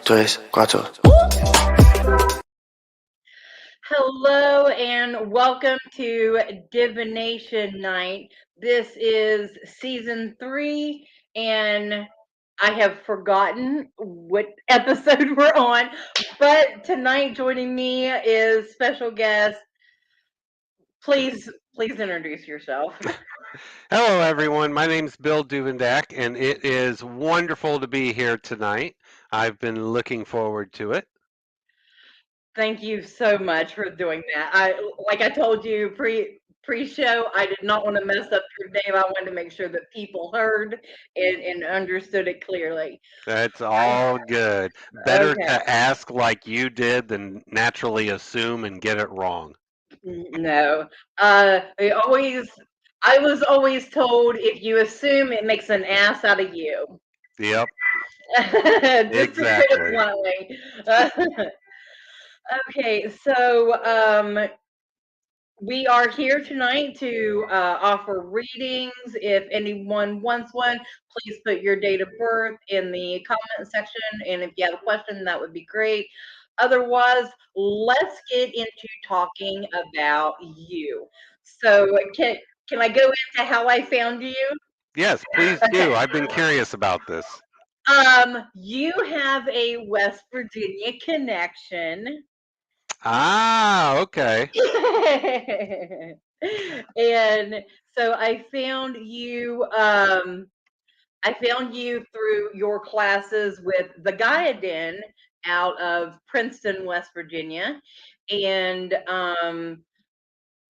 3, 4. Hello and welcome to Divination Night. This is season 3, and I have forgotten what episode we're on. But tonight, joining me is special guest. Please introduce yourself. Hello, everyone. My name's Bill Duvendack, and it is wonderful to be here tonight. I've been looking forward to it. Thank you so much for doing that. Like I told you pre-show, I did not want to mess up your name. I wanted to make sure that people heard and understood it clearly. That's all good. Better Okay. to ask like you did than naturally assume and get it wrong. No. I was always told if you assume, it makes an ass out of you. Yep, Just to put it exactly. bluntly. Okay, so we are here tonight to offer readings. If anyone wants one, please put your date of birth in the comment section. And if you have a question, that would be great. Otherwise, let's get into talking about you. So, can I go into how I found you? Yes, please Okay. do. I've been curious about this. You have a West Virginia connection. Ah, okay. And so I found you through your classes with the Gaiaden out of Princeton, West Virginia. And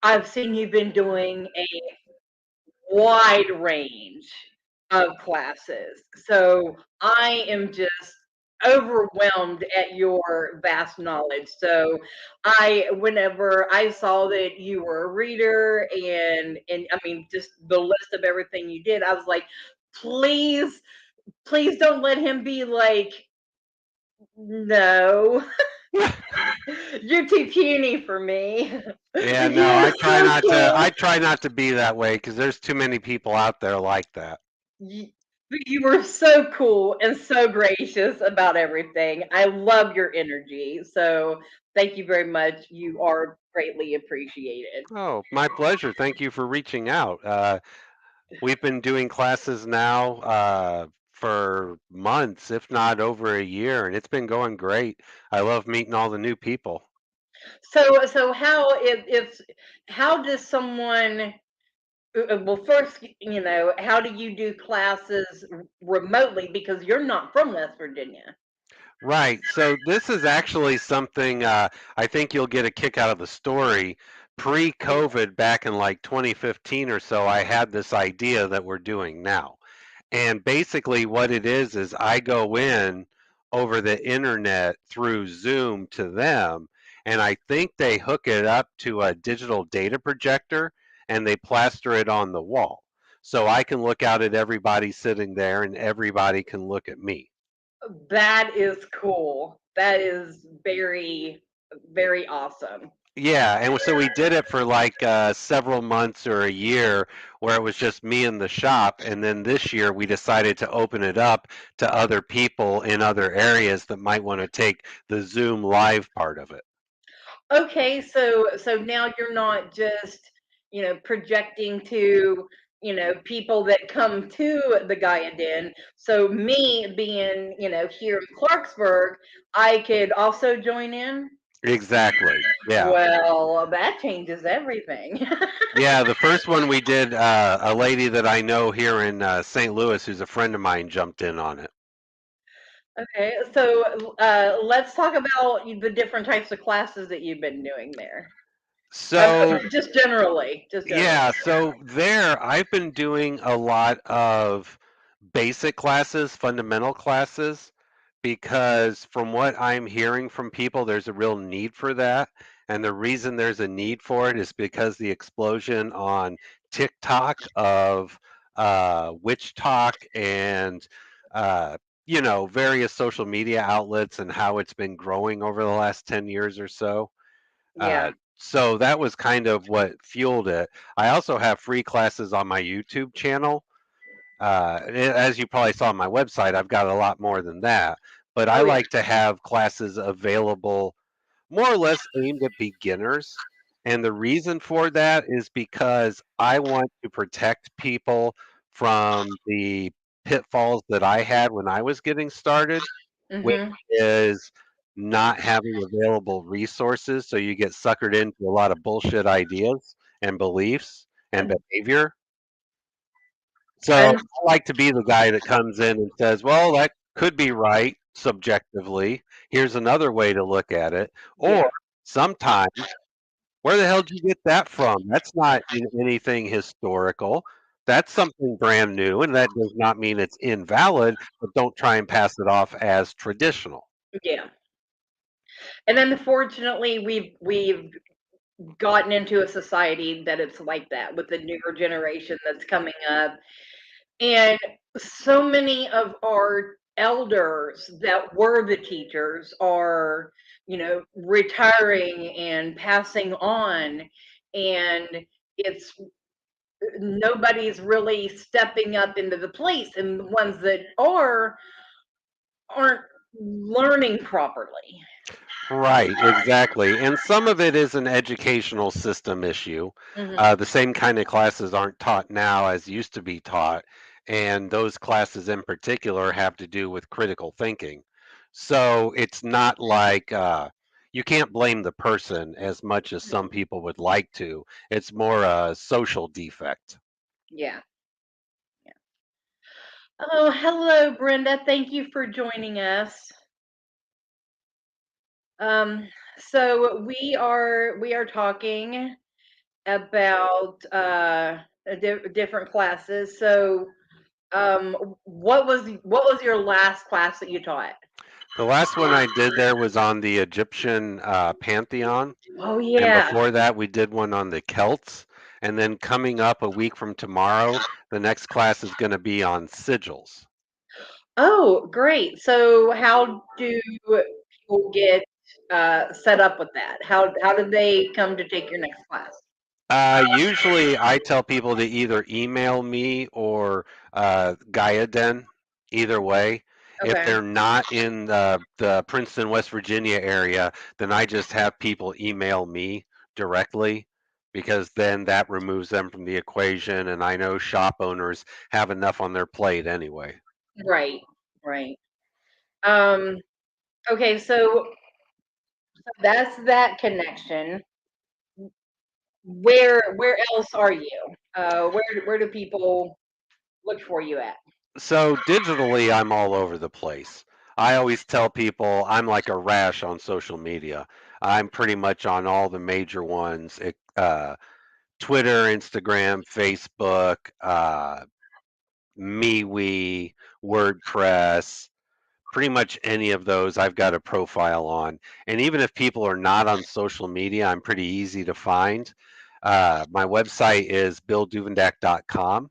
I've seen you've been doing a wide range of classes. So I am just overwhelmed at your vast knowledge. So whenever I saw that you were a reader and I mean just the list of everything you did, I was like, please don't let him be like, no. You're too puny for me. Yeah, no, You're so cool. I try not to be that way because there's too many people out there like that. You were so cool and so gracious about everything. I love your energy. So thank you very much. You are greatly appreciated. Oh, my pleasure. Thank you for reaching out. We've been doing classes now for months, if not over a year, and it's been going great. I love meeting all the new people. So how if how does someone well, first, how do you do classes remotely because you're not from West Virginia? Right. So this is actually something I think you'll get a kick out of the story. Pre-COVID, back in like 2015 or so, I had this idea that we're doing now. And basically, what it is I go in over the internet through Zoom to them, and I think they hook it up to a digital data projector and they plaster it on the wall. So I can look out at everybody sitting there and everybody can look at me. That is cool. That is very, very awesome. Yeah, and so we did it for like several months or a year where it was just me in the shop. And then this year we decided to open it up to other people in other areas that might want to take the Zoom live part of it. Okay, so now you're not just, projecting to, people that come to the Gaia Den. So me being, here in Clarksburg, I could also join in. Exactly. Yeah. Well, that changes everything. Yeah, the first one we did, a lady that I know here in St. Louis, who's a friend of mine, jumped in on it. Okay, so let's talk about the different types of classes that you've been doing there. So, Just generally, yeah, so there I've been doing a lot of basic classes, fundamental classes, because from what I'm hearing from people, there's a real need for that. And the reason there's a need for it is because the explosion on TikTok of witch talk and, uh, various social media outlets and how it's been growing over the last 10 years or so. Yeah. So that was kind of what fueled it. I also have free classes on my YouTube channel. As you probably saw on my website, I've got a lot more than that. but I Oh yeah. like to have classes available more or less aimed at beginners. And the reason for that is because I want to protect people from the pitfalls that I had when I was getting started, which Mhm. is not having available resources. So you get suckered into a lot of bullshit ideas and beliefs and And behavior. So and I like to be the guy that comes in and says, well, that could be right subjectively. Here's another way to look at it. Or yeah. sometimes, where the hell did you get that from? That's not anything historical. That's something brand new, and that does not mean it's invalid, but don't try and pass it off as traditional. Yeah. And unfortunately, we've gotten into a society that it's like that with the newer generation that's coming up. And so many of our elders that were the teachers are, retiring and passing on. And it's nobody's really stepping up into the place. And the ones that aren't learning properly. Right, exactly. And some of it is an educational system issue. Hmm. The same kind of classes aren't taught now as used to be taught. And those classes in particular have to do with critical thinking. So it's not like you can't blame the person as much as some people would like to. It's more a social defect. Yeah. Oh, hello, Brenda. Thank you for joining us. Um, so we are talking about different classes. So, what was your last class that you taught? The last one I did there was on the Egyptian pantheon. Oh And yeah. before that, we did one on the Celts. And then coming up a week from tomorrow, the next class is going to be on sigils. Oh, great. So, how do people get set up with that? How did they come to take your next class? Usually, I tell people to either email me or Gaiaden, either way. If Okay. they're not in the Princeton, West Virginia area, then I just have people email me directly because then that removes them from the equation. And I know shop owners have enough on their plate anyway. Right. Right. Um. Okay. So that's that connection. Where else are you? Where do people look for you at? So digitally, I'm all over the place. I always tell people I'm like a rash on social media. I'm pretty much on all the major ones, Twitter, Instagram, Facebook, MeWe, WordPress, pretty much any of those I've got a profile on. And even if people are not on social media, I'm pretty easy to find. My website is billduvendack.com.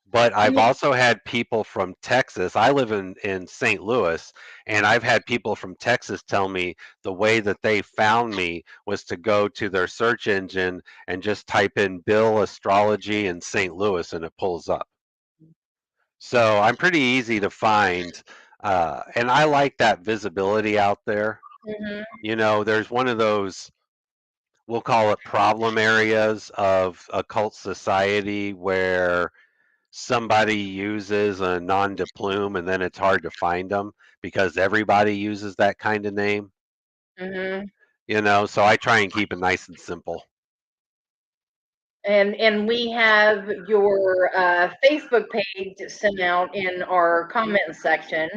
But Can I've you? also had people from Texas. I live in St. Louis, and I've had people from Texas tell me the way that they found me was to go to their search engine and just type in Bill Astrology in St. Louis, and it pulls up. So I'm pretty easy to find, and I like that visibility out there. Mhm. There's one of those, we'll call it problem areas of occult society where somebody uses a non de plume and then it's hard to find them because everybody uses that kind of name, Mhm. so I try and keep it nice and simple. And we have your Facebook page sent out in our comment section,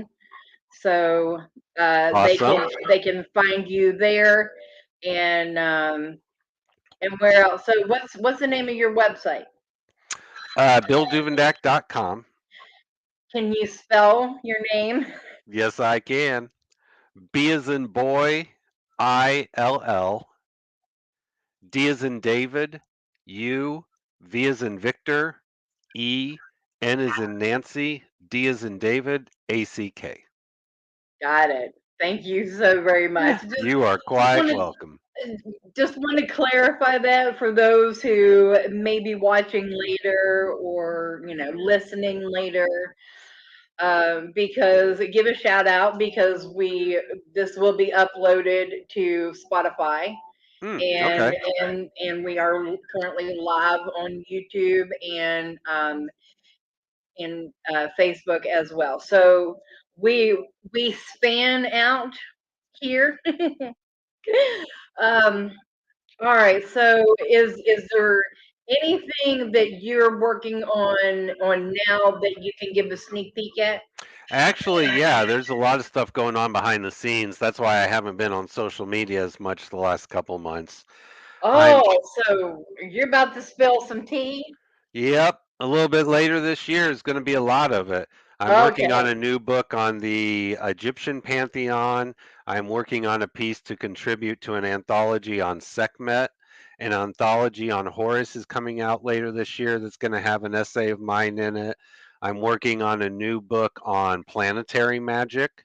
so they Awesome. can find you there, and where else? So what's the name of your website? BillDuvendack.com. Can you spell your name? Yes, I can. B as in boy, ILL. D as in David, U. V as in Victor, E. N as in Nancy, D as in David, ACK. Got it. Thank you so very much. You are Just quite wanted welcome. just want to clarify that for those who may be watching later or listening later. because give a shout out because this will be uploaded to Spotify and Okay. and we are currently live on YouTube and Facebook as well. So we span out here. um, all right. So is there anything that you're working on now that you can give a sneak peek at? Actually, yeah, there's a lot of stuff going on behind the scenes. That's why I haven't been on social media as much the last couple months. I'm Oh, so you're about to spill some tea? Yep, a little bit later this year is going to be a lot of it. I'm working on Okay. a new book on the Egyptian pantheon. I'm working on a piece to contribute to an anthology on Sekhmet. An anthology on Horus is coming out later this year that's going to have an essay of mine in it. I'm working on a new book on planetary magic.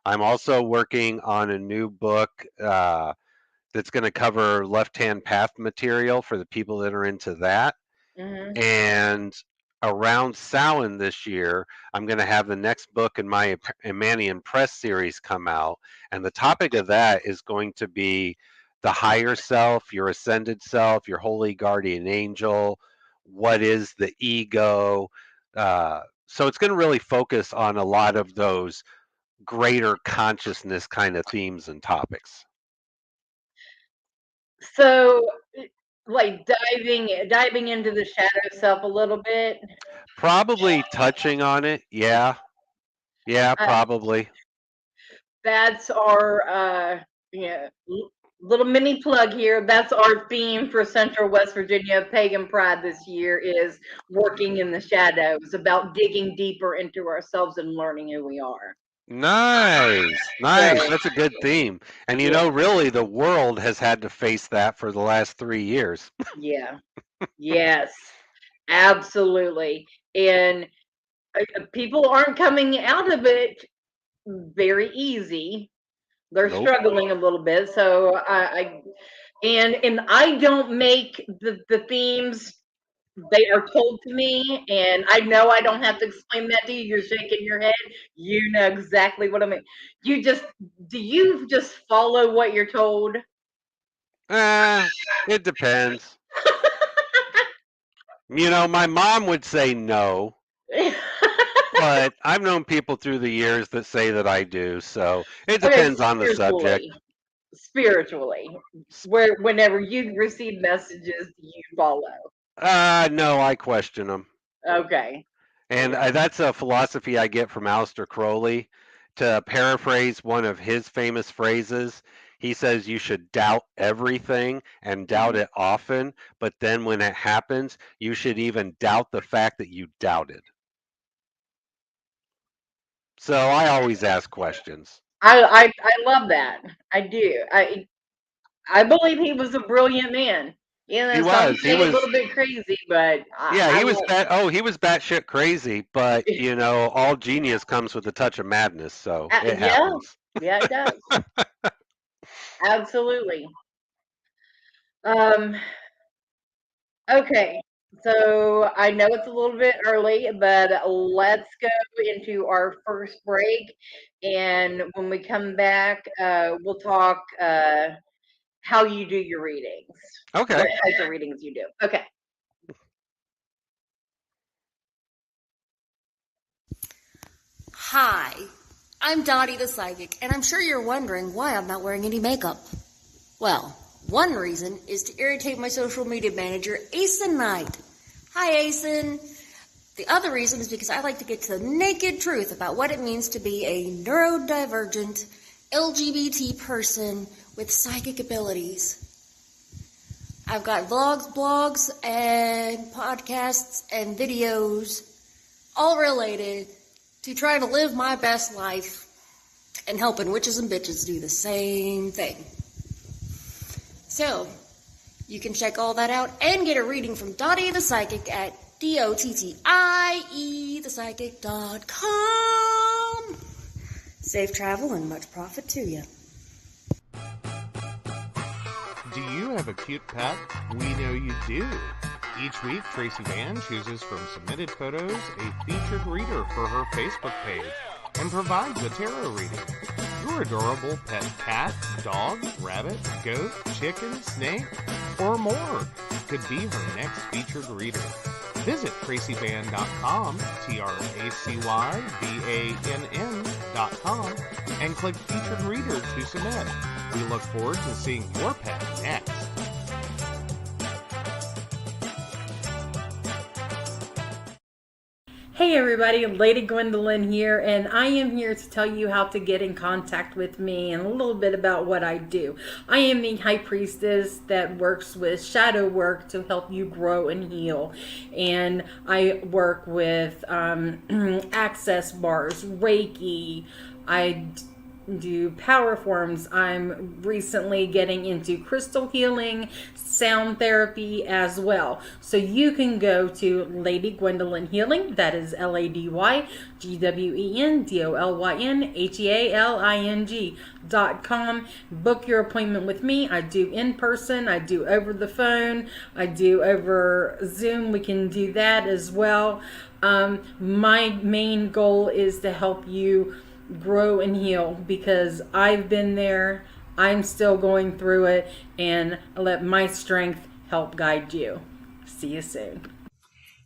I'm also working on a new book that's going to cover left hand path material for the people that are into that. Hmm. And around Samhain this year, I'm going to have the next book in my Imanian Press series come out. And the topic of that is going to be the higher self, your ascended self, your holy guardian angel. What is the ego? So it's going to really focus on a lot of those greater consciousness kind of themes and topics. So, like diving into the shadow self a little bit. Probably touching on it. Yeah. Yeah, Uh, probably. that's our yeah, little mini plug here. That's our theme for Central West Virginia Pagan Pride this year is working in the shadows, about digging deeper into ourselves and learning who we are. Nice, So, nice. That's a good theme. And yeah, really, the world has had to face that for the last 3 years. yeah, yes, absolutely. And people aren't coming out of it very easy. They're Nope. struggling a little bit. So and I don't make the themes. They are told to me, and I know I don't have to explain that to you. You're shaking your head. You know exactly what I mean. Do you just follow what you're told? Eh, it depends. My mom would say no, but I've known people through the years that say that I do. So it Okay, depends on the subject. spiritually, where whenever you receive messages, you follow. No, I question them. Okay. And that's a philosophy I get from Aleister Crowley. To paraphrase one of his famous phrases, he says you should doubt everything and doubt Mhm. it often, but then when it happens, you should even doubt the fact that you doubted. So I always ask questions. I love that. I do. I believe he was a brilliant man. You He know, some was. He say a was. little bit crazy, but Yeah, I he was love. bat. Oh, he was batshit crazy. But all genius comes with a touch of madness, so it Yeah, happens. yeah, it does. Absolutely. Um. Okay. So I know it's a little bit early, but let's go into our first break, and when we come back, we'll talk how you do your readings, Okay. what type of readings you do. Okay. Hi, I'm Dottie the Psychic, and I'm sure you're wondering why I'm not wearing any makeup. Well, one reason is to irritate my social media manager, Asen Knight. Hi, Asen. The other reason is because I like to get to the naked truth about what it means to be a neurodivergent LGBT person with psychic abilities. I've got vlogs, blogs, and podcasts and videos all related to trying to live my best life and helping witches and bitches do the same thing. So, you can check all that out and get a reading from Dottie the Psychic at DOTTIEthepsychic.com. Safe travel and much profit to you. Do you have a cute pet? We know you do. Each week, Tracy Vann chooses from submitted photos a featured reader for her Facebook page and provides a tarot reading. Your adorable pet cat, dog, rabbit, goat, chicken, snake, or more could be her next featured reader. Visit tracyvann.com, TracyBann.com, and click Featured Reader to submit. We look forward to seeing your pet next. Hey everybody, Lady Gwendolyn here, and I am here to tell you how to get in contact with me and a little bit about what I do. I am the High Priestess that works with shadow work to help you grow and heal. And I work with access bars, Reiki, I do power forms. I'm recently getting into crystal healing, sound therapy as well. So you can go to Lady Gwendolyn Healing, that is LadyGwendolynHealing.com. Book your appointment with me. I do in person, I do over the phone, I do over Zoom. We can do that as well. My main goal is to help you grow and heal, because I've been there, I'm still going through it, and I let my strength help guide you. See you soon.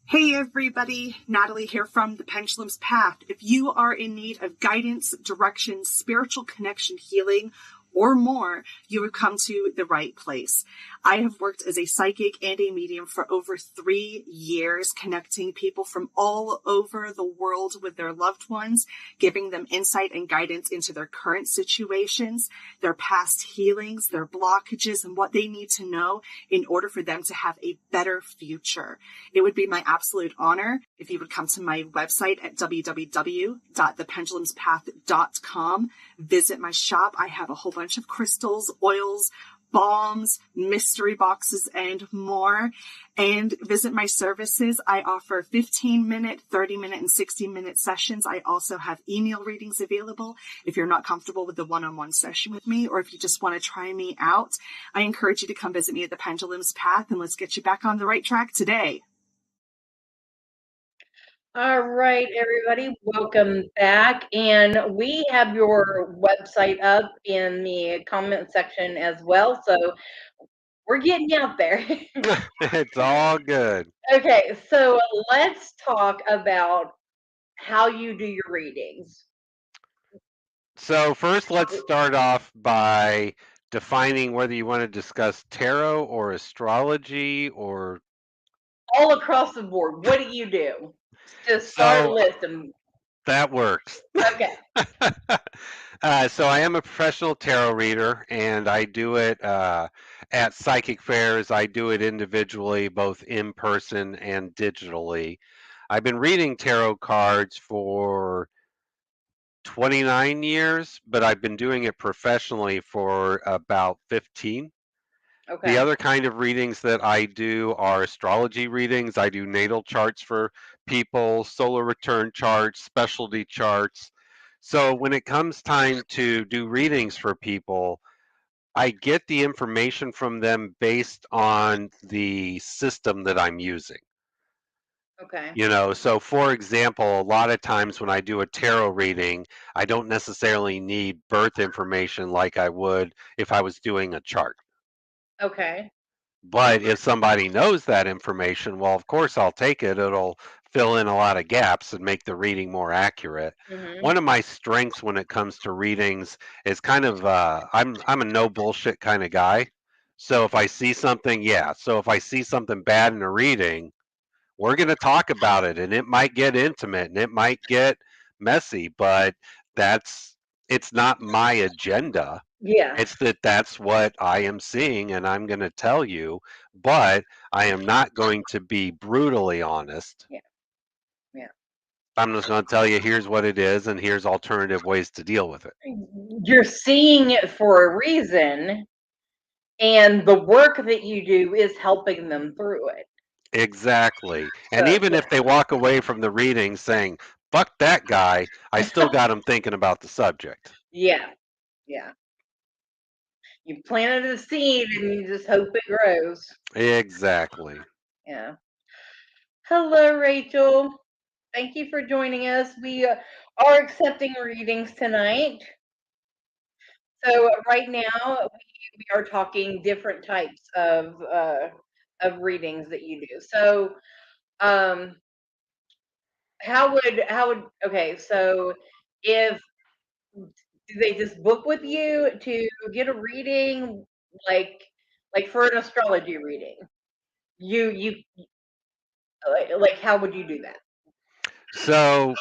Hey everybody, Natalie here from The Pendulum's Path. If you are in need of guidance, direction, spiritual connection, healing, or more, you have come to the right place. I have worked as a psychic and a medium for over 3 years, connecting people from all over the world with their loved ones, giving them insight and guidance into their current situations, their past healings, their blockages, and what they need to know in order for them to have a better future. It would be my absolute honor if you would come to my website at www.thependulumspath.com. Visit my shop. I have a whole bunch of crystals, oils, balms, mystery boxes, and more. And visit my services. I offer 15-minute, 30-minute, and 60-minute sessions. I also have email readings available if you're not comfortable with the one-on-one session with me, or if you just want to try me out. I encourage you to come visit me at the Pendulum's Path, and let's get you back on the right track today. All right, everybody, welcome back. And we have your website up in the comment section as well. So we're getting out there. It's all good. Okay, so let's talk about how you do your readings. So first, let's start off by defining whether you want to discuss tarot or astrology or All across the board, what do you do? Just start So- listing. that works. Okay. So I am a professional tarot reader, and I do it at psychic fairs. I do it individually, both in person and digitally. I've been reading tarot cards for 29 years, but I've been doing it professionally for about 15. Okay. The other kind of readings that I do are astrology readings. I do natal charts for people, solar return charts, specialty charts. So when it comes time to do readings for people, I get the information from them based on the system that I'm using. Okay. You know, so for example, a lot of times when I do a tarot reading, I don't necessarily need birth information like I would if I was doing a chart. Okay. But if somebody knows that information, well, of course I'll take it. It'll fill in a lot of gaps and make the reading more accurate. Mm-hmm. One of my strengths when it comes to readings is kind of I'm a no bullshit kind of guy. So if I see something, yeah. So if I see something bad in a reading, we're going to talk about it, and it might get intimate and it might get messy, but it's not my agenda. Yeah. It's that's what I am seeing, and I'm going to tell you, but I am not going to be brutally honest. Yeah. Yeah. I'm just going to tell you, here's what it is, and here's alternative ways to deal with it. You're seeing it for a reason, and the work that you do is helping them through it. Exactly. And So, even if they walk away from the reading saying, fuck that guy, I still got them thinking about the subject. yeah. Yeah. You planted a seed and you just hope it grows. Exactly. Yeah. Hello, Rachel. Thank you for joining us. We are accepting readings tonight. So right now we are talking different types of readings that you do. So um, how would okay? So if do they just book with you to get a reading, like for an astrology reading? You like how would you do that? So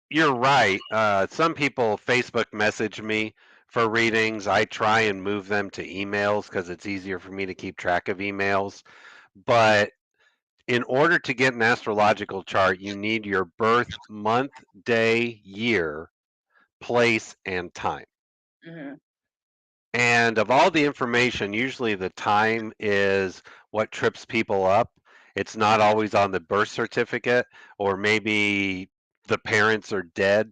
you're right. Some people Facebook message me for readings. I try and move them to emails because it's easier for me to keep track of emails. But in order to get an astrological chart, you need your birth month, day, year, place, and time. Hmm. And of all the information, usually the time is what trips people up. It's not always on the birth certificate, or maybe the parents are dead,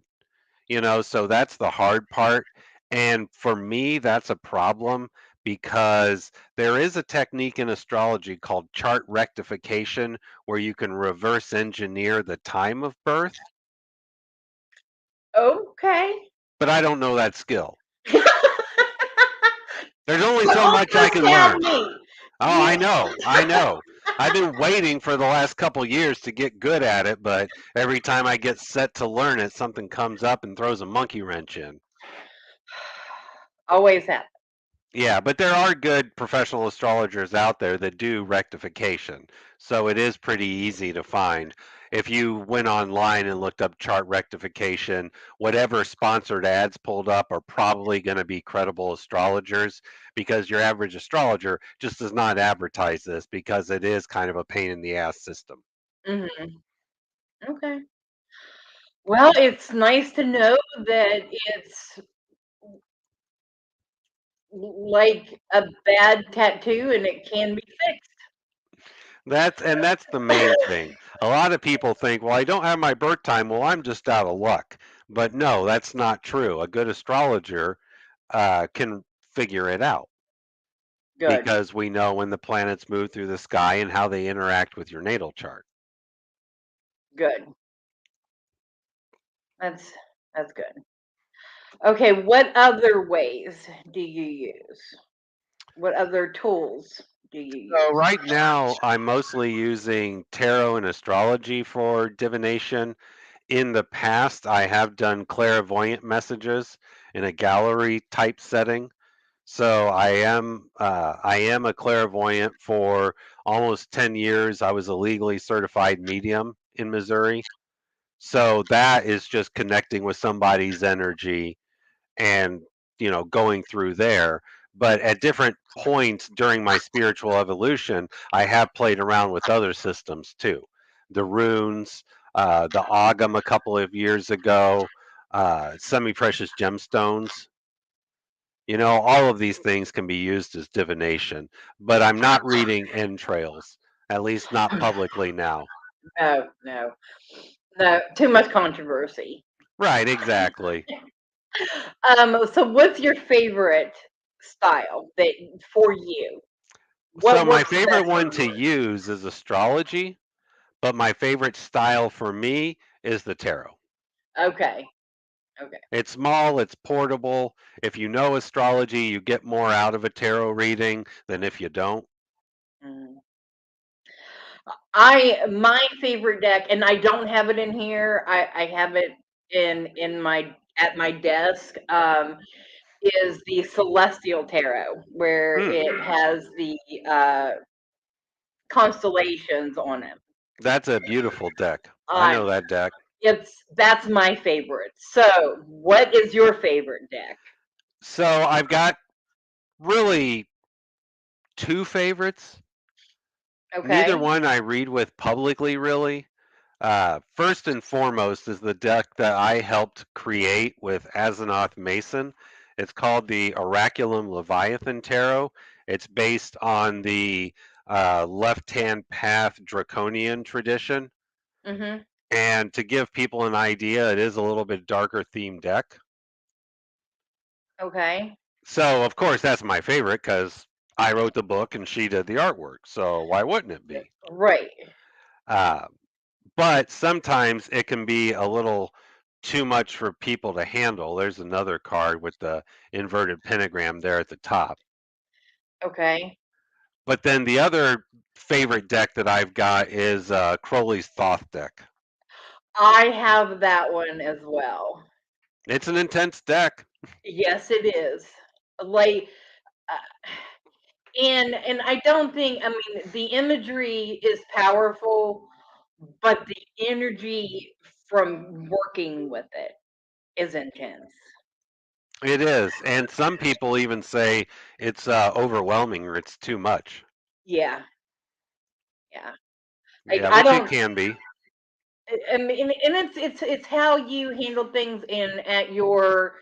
so that's the hard part. And for me, that's a problem because there is a technique in astrology called chart rectification where you can reverse engineer the time of birth, Okay. but I don't know that skill. There's only You so much I almost can had learn. me. Oh, I know. I know. I've been waiting for the last couple years to get good at it, but every time I get set to learn it, something comes up and throws a monkey wrench in. Always happen. Yeah, but there are good professional astrologers out there that do rectification. So it is pretty easy to find. If you went online and looked up chart rectification, whatever sponsored ads pulled up are probably going to be credible astrologers because your average astrologer just does not advertise this because it is kind of a pain in the ass system. Hmm. Okay. Well, it's nice to know that it's like a bad tattoo and it can be fixed. That's the main thing. A lot of people think, well, I don't have my birth time. Well, I'm just out of luck. But no, that's not true. A good astrologer can figure it out Good. because we know when the planets move through the sky and how they interact with your natal chart. Good. That's that's good. Okay, what other ways do you use? What other tools do you So use? right now, I'm mostly using tarot and astrology for divination. In the past, I have done clairvoyant messages in a gallery type setting. So I am a clairvoyant for almost 10 years. I was a legally certified medium in Missouri. So that is just connecting with somebody's energy and going through there. But at different points during my spiritual evolution, I have played around with other systems too. The runes, the Ogam a couple of years ago, semi-precious gemstones. All of these things can be used as divination, but I'm not reading entrails, at least not publicly now. No, no, no. Too much controversy. Right, exactly. So what's your favorite style that for you? So What my works the favorite best for one to you? use is astrology, but my favorite style for me is the tarot. Okay. Okay. It's small, it's portable. If you know astrology, you get more out of a tarot reading than if you don't. Mm. My favorite deck, and I don't have it in here. I have it in my at my desk. Is the Celestial Tarot, where Hmm, it has the uh, constellations on it. that's a beautiful deck. I Uh, know that deck. that's my favorite. So, what is your favorite deck? So I've got really two favorites. Neither Okay. one I read with publicly, really. First and foremost is the deck that I helped create with Asenath Mason. It's called the Oraculum Leviathan Tarot. It's based on the left hand path draconian tradition. Mhm. And to give people an idea, it is a little bit darker themed deck. Okay. So, of course, that's my favorite because I wrote the book and she did the artwork. So, why wouldn't it be? Right. Uh, but sometimes it can be a little too much for people to handle. There's another card with the inverted pentagram there at the top. Okay. But then the other favorite deck that I've got is Crowley's Thoth deck. I have that one as well. It's an intense deck. Yes, it is. Like, and I don't think, I mean, the imagery is powerful, but the energy from working with it is intense. It is, and some people even say it's overwhelming or it's too much. Yeah, yeah. Like Yeah, I which it don't. can be. I mean, and it's how you handle things in at your.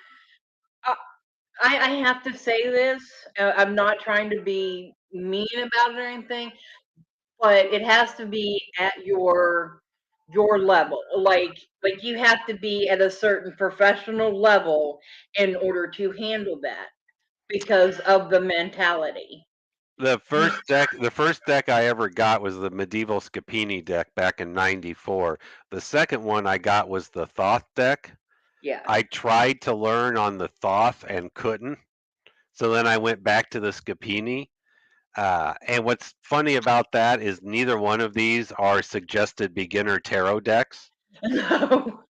Uh, I have to say this. I'm not trying to be mean about it or anything, but it has to be at your level. Like you have to be at a certain professional level in order to handle that because of the mentality. The first deck I ever got was the medieval Scapini deck back in '94. The second one I got was the Thoth deck. Yeah. I tried to learn on the Thoth and couldn't. So then I went back to the Scapini. And what's funny about that is neither one of these are suggested beginner tarot decks. No.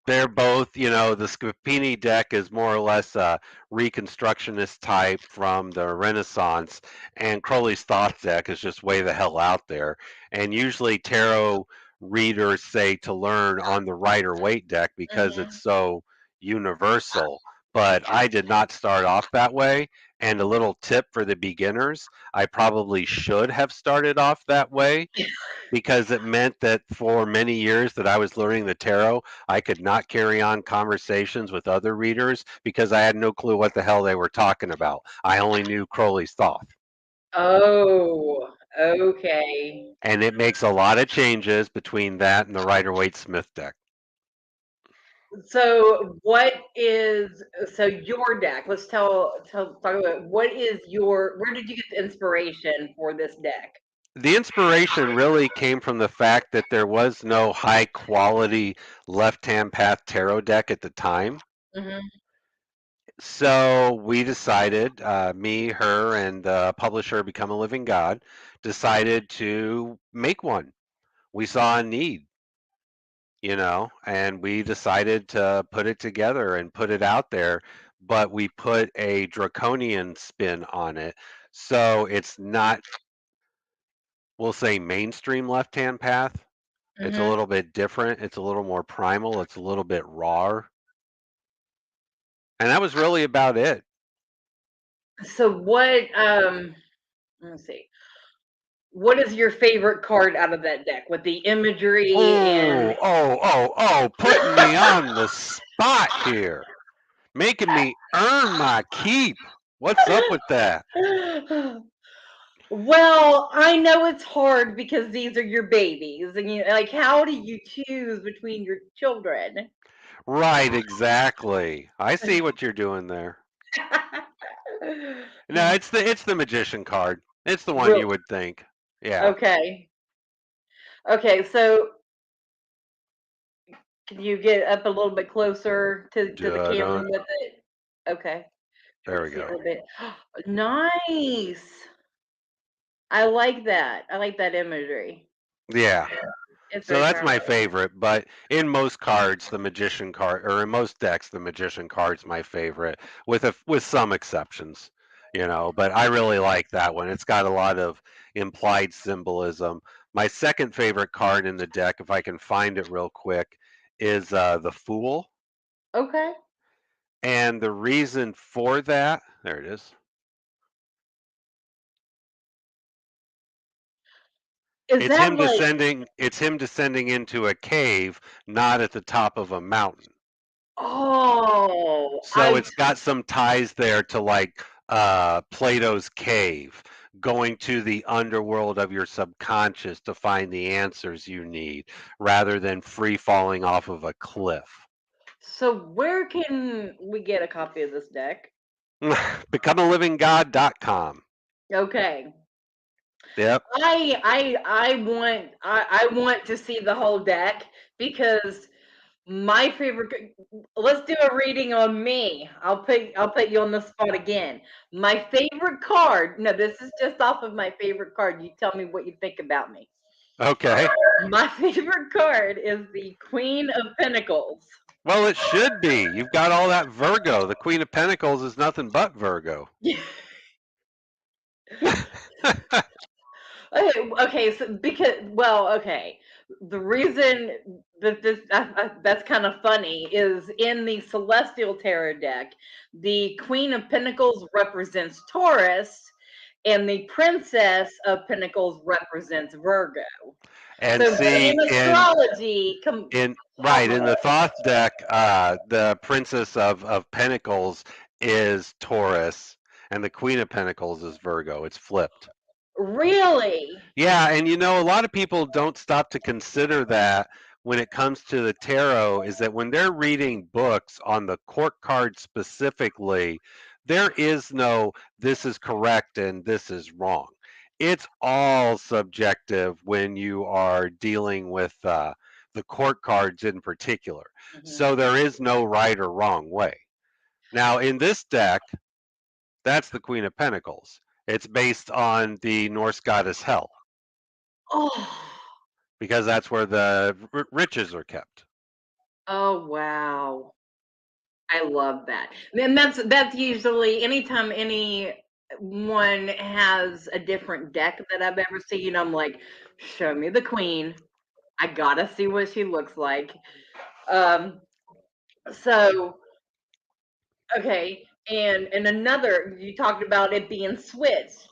They're both, the Scapini deck is more or less a reconstructionist type from the Renaissance, and Crowley's Thoth deck is just way the hell out there. And usually tarot readers say to learn on the Rider Waite deck because Mhm. it's so universal. But I did not start off that way. And a little tip for the beginners, I probably should have started off that way because it meant that for many years that I was learning the tarot, I could not carry on conversations with other readers because I had no clue what the hell they were talking about. I only knew Crowley's Thoth. Oh, okay. And it makes a lot of changes between that and the Rider Waite Smith deck. So what is so your deck? Let's talk about what is where did you get the inspiration for this deck? The inspiration really came from the fact that there was no high quality left hand path tarot deck at the time. Hmm. So we decided, me, her, and the publisher, Become a Living God, decided to make one. We saw a need, and we decided to put it together and put it out there, but we put a draconian spin on it. So it's not, we'll say, mainstream left hand path. It's a Hmm. little bit different. It's a little more primal. It's a little bit raw. And that was really about it. So what let's see. What is your favorite card out of that deck with the imagery and Putting me on the spot here. Making me earn my keep. What's up with that? well, I know it's hard because these are your babies and you like how do you choose between your children? Right, exactly. I see what you're doing there. No, it's the magician card. It's the one you Real would think. Yeah. okay. Okay, so can you get up a little bit closer to the camera Dun. with it? Okay. There Let's we see a go. little bit. Nice. I like that. I like that imagery. Yeah. It's So very that's my powerful. favorite, but in most cards, the magician card, or in most decks, the magician card's my favorite, with some exceptions, But I really like that one. It's got a lot of implied symbolism. My second favorite card in the deck, if I can find it real quick, is the Fool, Okay. and the reason for that, there it is. Is It's that him like descending. It's him descending into a cave, not at the top of a mountain. oh, So it's got some ties there to like Plato's cave, going to the underworld of your subconscious to find the answers you need rather than free falling off of a cliff. so where can we get a copy of this deck? BecomeALivingGod.com. Okay. Yep. I want to see the whole deck because my favorite. Let's do a reading on me. I'll put you on the spot again. My favorite card. No, this is just off of my favorite card. You tell me what you think about me. Okay. My favorite card is the Queen of Pentacles. Well, it should be. You've got all that Virgo. The Queen of Pentacles is nothing but Virgo. Okay, so okay. The reason that that's kind of funny is in the Celestial Tarot deck, the Queen of Pentacles represents Taurus, and the Princess of Pentacles represents Virgo. And So see, in astrology, in the Thoth deck, the Princess of Pentacles is Taurus, and the Queen of Pentacles is Virgo. It's flipped. really? Yeah, and a lot of people don't stop to consider that when it comes to the tarot, is that when they're reading books on the court card specifically, there is no this is correct and this is wrong. It's all subjective when you are dealing with the court cards in particular. So there is no right or wrong way. Now, in this deck, that's the Queen of Pentacles. It's based on the Norse goddess Hel, Oh, because that's where the riches are kept. oh wow. I love that. And that's usually anytime anyone has a different deck that I've ever seen, I'm like, show me the queen. I gotta see what she looks like. So okay, and another, you talked about it being switched.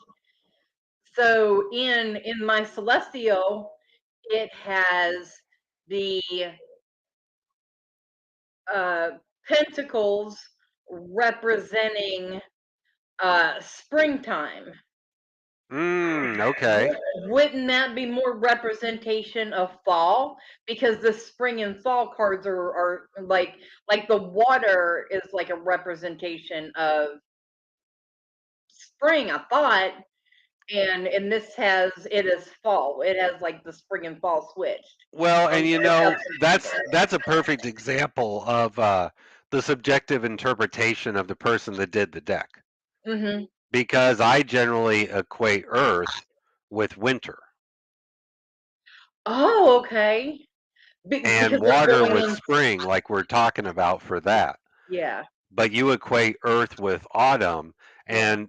So in my celestial, it has the pentacles representing springtime. Okay. Wouldn't that be more representation of fall? Because the spring and fall cards are like the water is like a representation of spring, I thought. And this has it is fall. It has like the spring and fall switched. Well, and that's a perfect example of the subjective interpretation of the person that did the deck. Mm-hmm. Because I generally equate Earth with winter Oh, okay. and Because we're water going with in. spring, like we're talking about for that. Yeah. But you equate Earth with autumn. Yeah. And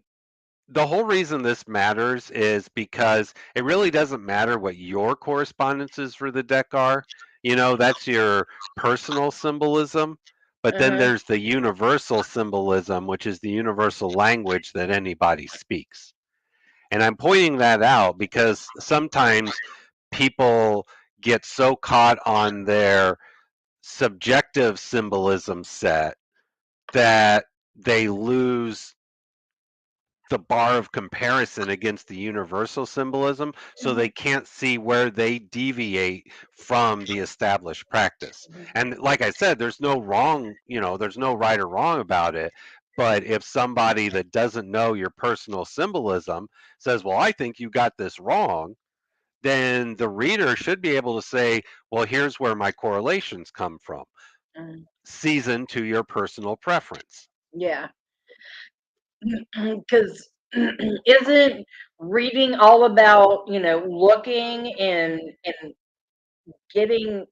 the whole reason this matters is because it really doesn't matter what your correspondences for the deck are. That's your personal symbolism. But then Uh-huh. there's the universal symbolism, which is the universal language that anybody speaks. And I'm pointing that out because sometimes people get so caught on their subjective symbolism set that they lose the bar of comparison against the universal symbolism, so they can't see where they deviate from the established practice. And like I said, there's no wrong, there's no right or wrong about it. But if somebody that doesn't know your personal symbolism says, well, I think you got this wrong, then the reader should be able to say, well, here's where my correlations come from, season to your personal preference. Yeah. Because isn't reading all about looking and getting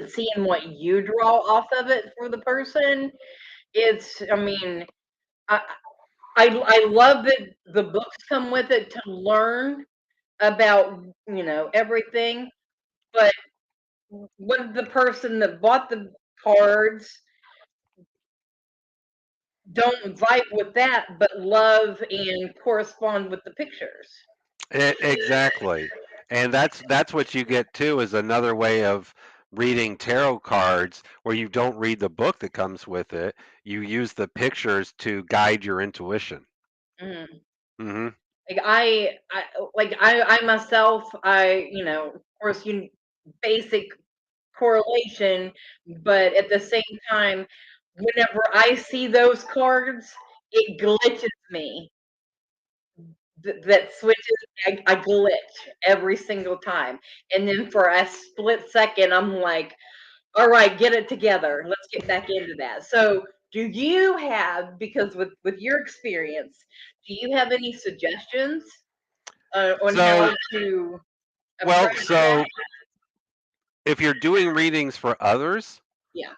seeing what you draw off of it for the person? It's I mean I I love that the books come with it to learn about everything, but what the person that bought the cards don't vibe with that, but love and correspond with the pictures. Exactly. And that's what you get too, is another way of reading tarot cards where you don't read the book that comes with it. You use the pictures to guide your intuition. Mm. Hmm. I myself, of course, basic correlation, but at the same time, whenever I see those cards, it glitches me that switches. I glitch every single time, and then for a split second, I'm like, all right, get it together. Let's get back into that. So, do you have, because with your experience, do you have any suggestions on how So, to well, approach that? so if you're doing readings for others, Yeah.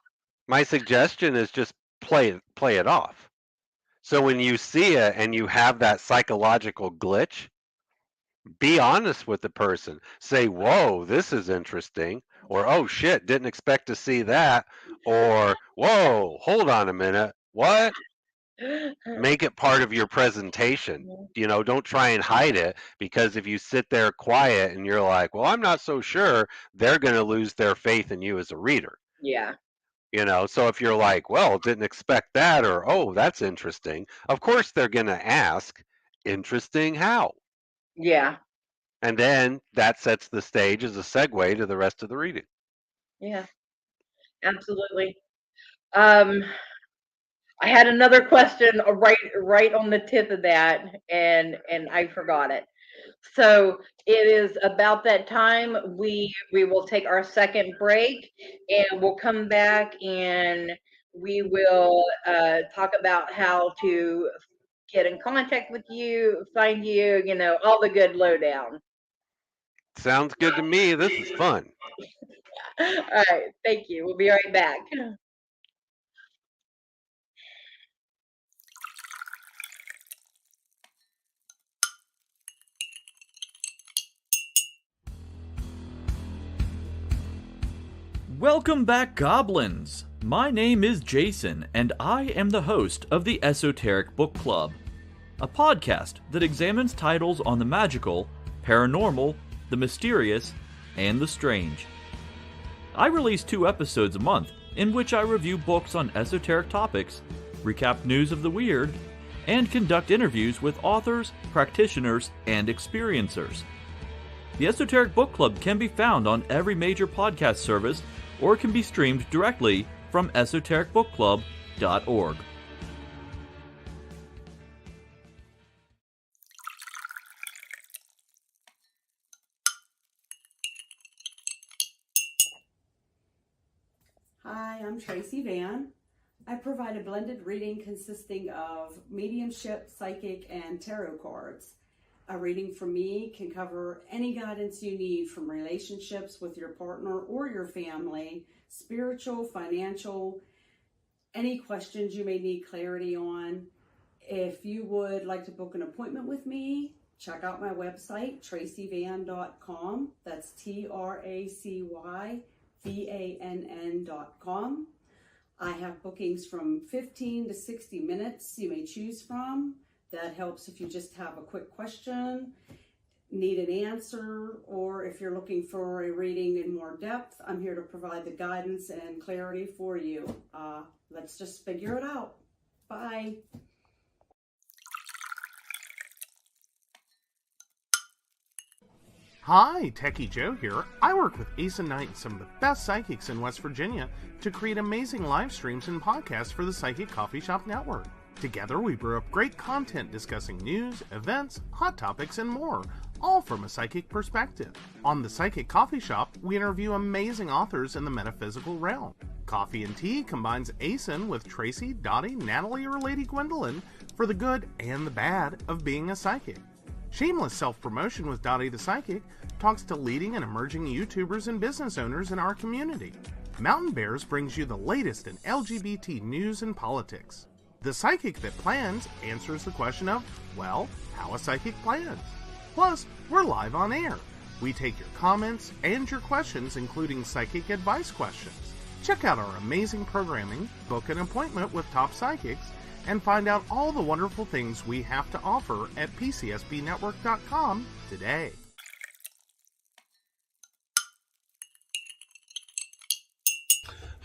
my suggestion is just play it off. So when you see it and you have that psychological glitch, be honest with the person. Say, "Whoa, this is interesting," or "Oh shit, didn't expect to see that," or "Whoa, hold on a minute, what?" Make it part of your presentation. Don't try and hide it, because if you sit there quiet and you're like, "Well, I'm not so sure," they're going to lose their faith in you as a reader. Yeah. So if you're like, "Well, didn't expect that," or "Oh, that's interesting," of course they're going to ask, "Interesting how?" Yeah. And then that sets the stage as a segue to the rest of the reading. Yeah. Absolutely. Um, I had another question right on the tip of that, and I forgot it. So it is about that time. We will take our second break, and we'll come back, and we will talk about how to get in contact with you, find you, all the good lowdown. Sounds good to me. This is fun. All right, thank you. We'll be right back. Welcome back, Goblins! My name is Jason, and I am the host of the Esoteric Book Club, a podcast that examines titles on the magical, paranormal, the mysterious, and the strange. I release 2 episodes a month in which I review books on esoteric topics, recap news of the weird, and conduct interviews with authors, practitioners, and experiencers. The Esoteric Book Club can be found on every major podcast service, or can be streamed directly from esotericbookclub.org. Hi, I'm Tracy Van. I provide a blended reading consisting of mediumship, psychic, and tarot cards. A reading from me can cover any guidance you need, from relationships with your partner or your family, spiritual, financial, any questions you may need clarity on. If you would like to book an appointment with me, check out my website, tracyvann.com. That's TracyVann.com. I have bookings from 15 to 60 minutes you may choose from. That helps if you just have a quick question, need an answer, or if you're looking for a reading in more depth. I'm here to provide the guidance and clarity for you. Let's just figure it out. Bye. Hi, Techie Joe here. I work with Ace and Knight, some of the best psychics in West Virginia, to create amazing live streams and podcasts for the Psychic Coffee Shop Network. Together, we brew up great content discussing news, events, hot topics, and more, all from a psychic perspective. On the Psychic Coffee Shop, we interview amazing authors in the metaphysical realm. Coffee and Tea combines ASIN with Tracy, Dottie, Natalie, or Lady Gwendolyn for the good and the bad of being a psychic. Shameless Self-Promotion with Dottie the Psychic talks to leading and emerging YouTubers and business owners in our community. Mountain Bears brings you the latest in LGBT news and politics. The Psychic That Plans answers the question of, well, how a psychic plans. Plus, we're live on air. We take your comments and your questions, including psychic advice questions. Check out our amazing programming, book an appointment with top psychics, and find out all the wonderful things we have to offer at PCSBnetwork.com today.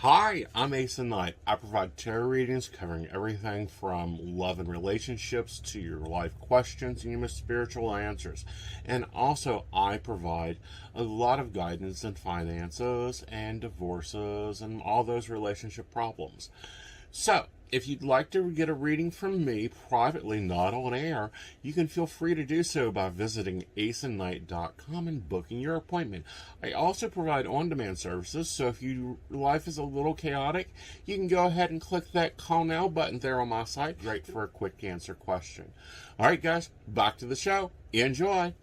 Hi, I'm Ace and Knight. I provide tarot readings covering everything from love and relationships to your life questions and your spiritual answers. And also, I provide a lot of guidance in finances and divorces and all those relationship problems. So, if you'd like to get a reading from me privately, not on air, you can feel free to do so by visiting aceandnight.com and booking your appointment. I also provide on-demand services, so if your life is a little chaotic, you can go ahead and click that call now button there on my site, right, for a quick answer question. All right, guys, back to the show. Enjoy.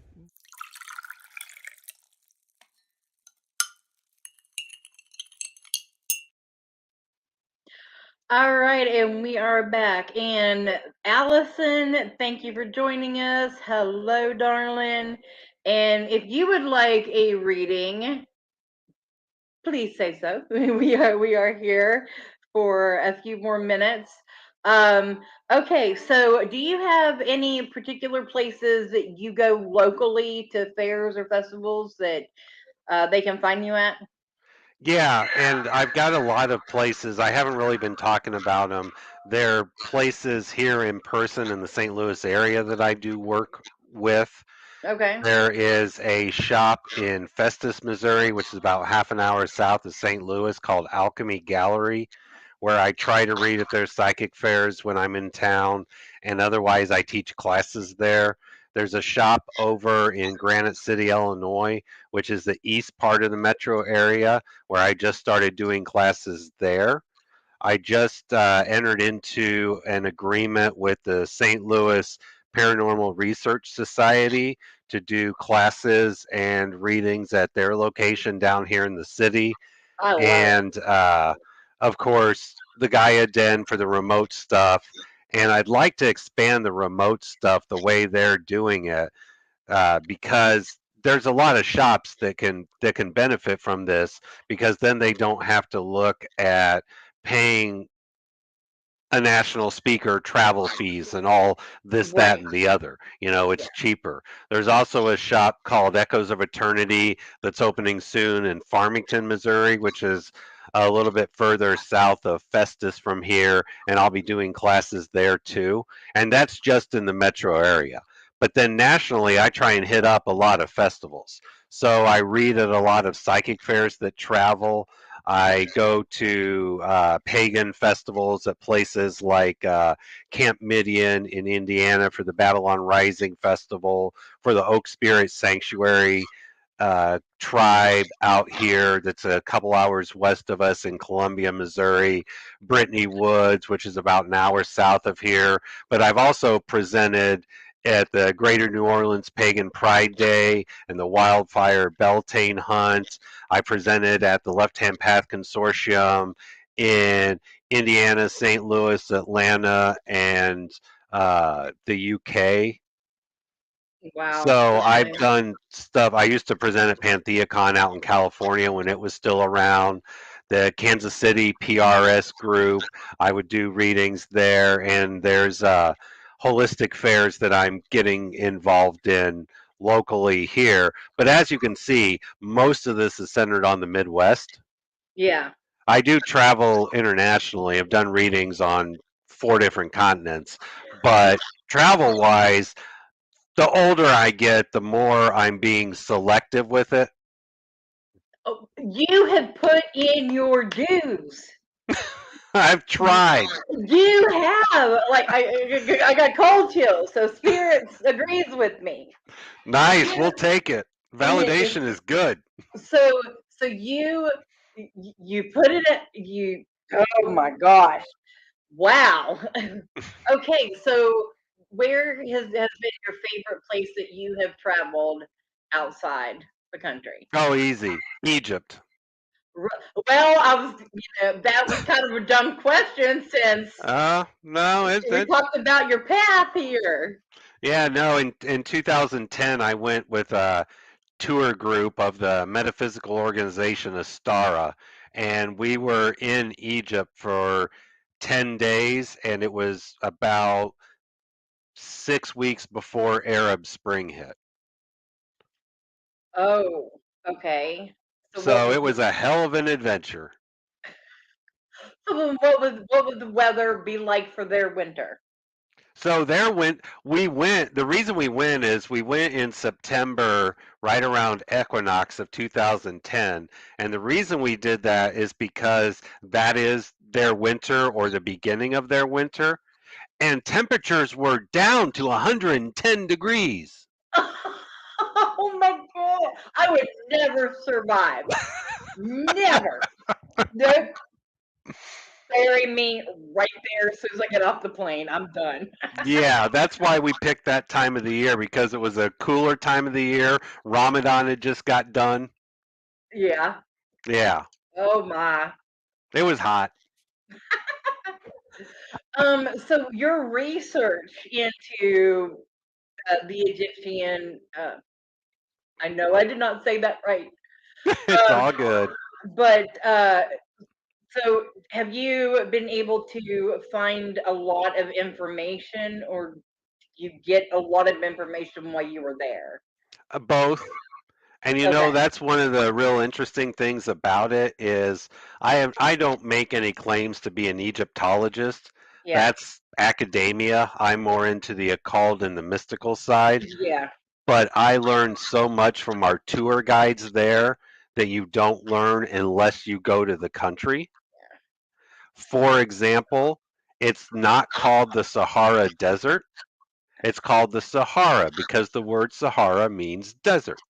All right, and we are back. And Allison, thank you for joining us. Hello, darling. And if you would like a reading, please say so. We are here for a few more minutes. Okay, so do you have any particular places that you go locally to fairs or festivals that they can find you at? Yeah, and I've got a lot of places. I haven't really been talking about them. There are places here in person in the St. Louis area that I do work with. Okay. There is a shop in Festus, Missouri, which is about half an hour south of St. Louis, called Alchemy Gallery, where I try to read at their psychic fairs when I'm in town, and otherwise I teach classes there. There's a shop over in Granite City, Illinois, which is the east part of the metro area, where I just started doing classes there. I just entered into an agreement with the St. Louis Paranormal Research Society to do classes and readings at their location down here in the city. I love it. And of course, the Gaia Den for the remote stuff. And I'd like to expand the remote stuff the way they're doing it, because there's a lot of shops that can benefit from this, because then they don't have to look at paying a national speaker travel fees and all this, that, Right. and the other. It's cheaper. There's also a shop called Echoes of Eternity that's opening soon in Farmington, Missouri, which is a little bit further south of Festus from here, and I'll be doing classes there too. And that's just in the metro area. But then nationally, I try and hit up a lot of festivals. So I read at a lot of psychic fairs that travel. I go to pagan festivals at places like Camp Midian in Indiana for the Babylon Rising Festival, for the Oak Spirit Sanctuary tribe out here that's a couple hours west of us in Columbia, Missouri, Brittany Woods, which is about an hour south of here. But I've also presented at the Greater New Orleans Pagan Pride Day and the Wildfire Beltane Hunt. I presented at the Left Hand Path Consortium in Indiana, St. Louis, Atlanta, and the UK. Wow. So I've Okay. done stuff. I used to present at PantheaCon out in California when it was still around. The Kansas City PRS group, I would do readings there, and there's holistic fairs that I'm getting involved in locally here. But as you can see, most of this is centered on the Midwest. Yeah. I do travel internationally. I've done readings on 4 different continents, but travel wise, the older I get, the more I'm being selective with it. Oh, you have put in your dues. I've tried. You have. Like I got cold chills. So spirits agrees with me. Nice, we'll take it. Validation is good. So you put it at you. Oh my gosh! Wow. Okay, so where has been your favorite place that you have traveled outside the country? Oh, easy. Egypt. Well, I was, that was kind of a dumb question since No, we talked about your path here. yeah, no. In 2010, I went with a tour group of the metaphysical organization Astara, and we were in Egypt for 10 days, and it was about 6 weeks before Arab Spring hit. Oh, okay. So it was a hell of an adventure. What would the weather be like for their winter? So we went. The reason we went is we went in September, right around equinox of 2010, and the reason we did that is because that is their winter or the beginning of their winter, and temperatures were down to 110 degrees. Oh my God. I would never survive. Never. Nope. Bury me right there as soon as I get off the plane. I'm done. Yeah, that's why we picked that time of the year, because it was a cooler time of the year. Ramadan had just got done. Yeah. Yeah, Oh my. it was hot. So your research into the Egyptian, I know I did not say that right. It's Um, all good. but so have you been able to find a lot of information, or you get a lot of information while you were there? Both. And Okay. that's one of the real interesting things about it is I don't make any claims to be an Egyptologist. Yeah. That's academia. I'm more into the occult and the mystical side. Yeah. But I learned so much from our tour guides there that you don't learn unless you go to the country. For example, it's not called the Sahara Desert. It's called the Sahara because the word Sahara means desert.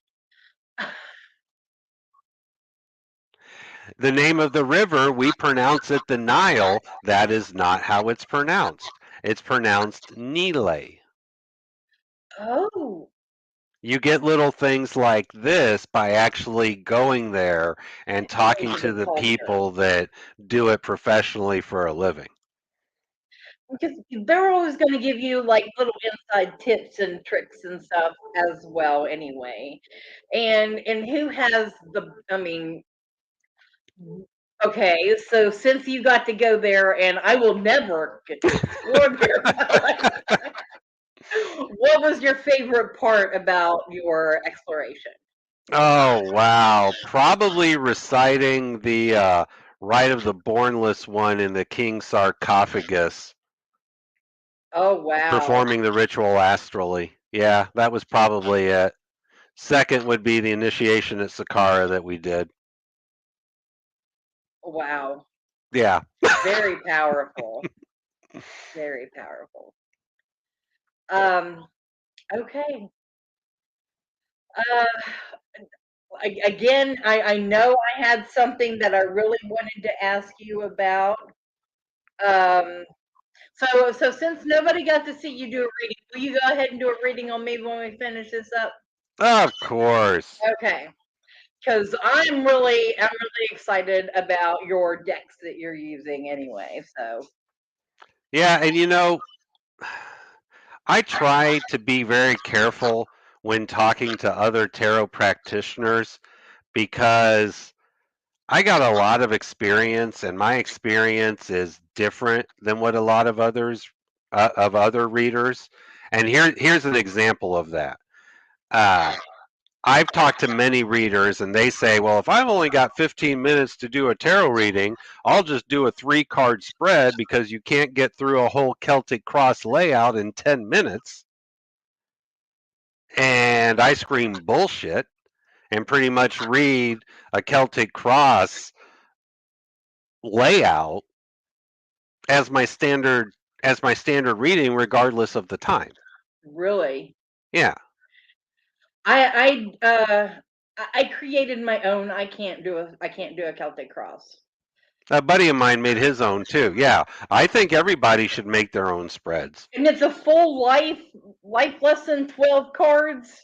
The name of the river, we pronounce it the Nile. That is not how it's pronounced. It's pronounced Nile. Oh. You get little things like this by actually going there and talking Into to the the culture. people that do it professionally for a living. Because they're always going to give you like little inside tips and tricks and stuff as well anyway. And who has I mean, okay, so since you got to go there, and I will never get to explore there, what was your favorite part about your exploration? Oh, wow. Probably reciting the Rite of the Bornless one in the king's sarcophagus, Oh wow. performing the ritual astrally. Yeah, that was probably it. Second would be the initiation at Saqqara that we did. Wow. Yeah. Very powerful. Very powerful. Okay. Again, I know I had something that I really wanted to ask you about. So since nobody got to see you do a reading, will you go ahead and do a reading on me when we finish this up? Of course. Okay. Because I'm really excited about your decks that you're using anyway. So Yeah, and I try to be very careful when talking to other tarot practitioners because I got a lot of experience, and my experience is different than what a lot of other readers. And here's an example of that. I've talked to many readers, and they say, "Well, if I've only got 15 minutes to do a tarot reading, I'll just do a 3-card spread because you can't get through a whole Celtic cross layout in 10 minutes." And I scream bullshit and pretty much read a Celtic cross layout as my standard reading regardless of the time. really, Yeah. I created my own. I can't do a Celtic cross. A buddy of mine made his own too. Yeah. I think everybody should make their own spreads. And it's a full life lesson, 12 cards.